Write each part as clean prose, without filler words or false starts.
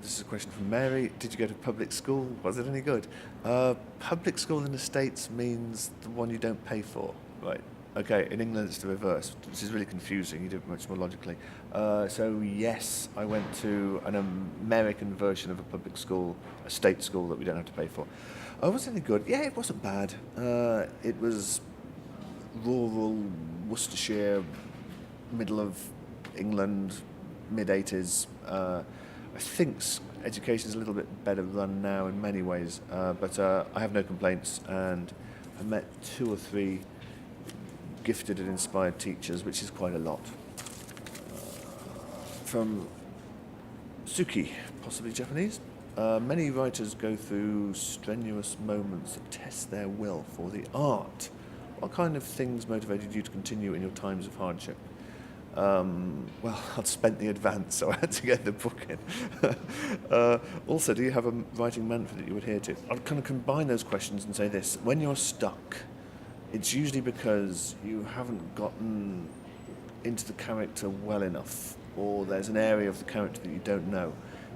This is a question from Mary. Did you go to public school? Was it any good? Public school in the States means the one you don't pay for, right? Okay, in England it's the reverse, which is really confusing. You do it much more logically. So yes, I went to an American version of a public school, a state school that we don't have to pay for. Was it any good? Yeah, it wasn't bad. It was rural Worcestershire, middle of England, mid-80s. I think education is a little bit better run now in many ways, but I have no complaints, and I met 2 or 3 gifted and inspired teachers, which is quite a lot. From Suki, possibly Japanese. Many writers go through strenuous moments that test their will for the art. What kind of things motivated you to continue in your times of hardship? Well, I'd spent the advance, so I had to get the book in. Also, do you have a writing mantra that you adhere to? I'd kind of combine those questions and say this. When you're stuck, it's usually because you haven't gotten into the character well enough, or there's an area of the character that you don't know.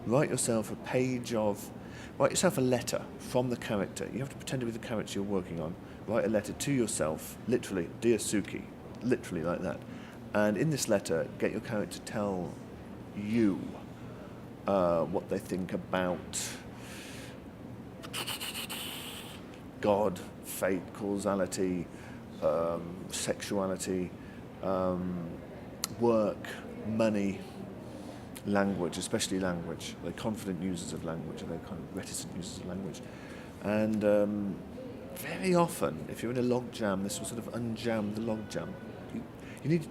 Write yourself a letter from the character. You have to pretend to be the character you're working on. Write a letter to yourself, literally, Dear Suki, literally like that. And in this letter, get your character to tell you what they think about God, fate, causality, sexuality, work, money, language, especially language. They're confident users of language, or they're kind of reticent users of language. And very often, if you're in a log jam, this will sort of unjam the log jam. You need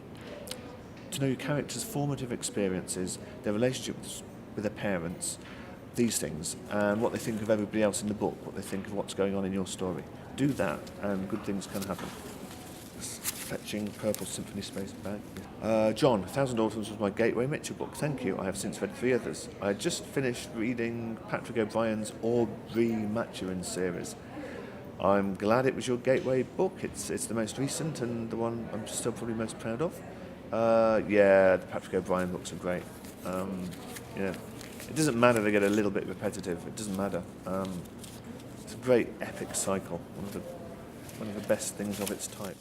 to know your character's formative experiences, their relationships with their parents, these things, and what they think of everybody else in the book, what they think of what's going on in your story. Do that, and good things can happen. Fetching Purple Symphony Space bag. John, 1,000 Autumns was my gateway Mitchell book. Thank you. I have since read 3 others. I just finished reading Patrick O'Brien's Aubrey Maturin series. I'm glad it was your gateway book. It's the most recent and the one I'm still probably most proud of. Yeah, the Patrick O'Brien books are great. It doesn't matter they get a little bit repetitive. It doesn't matter. It's a great epic cycle. One of the best things of its type.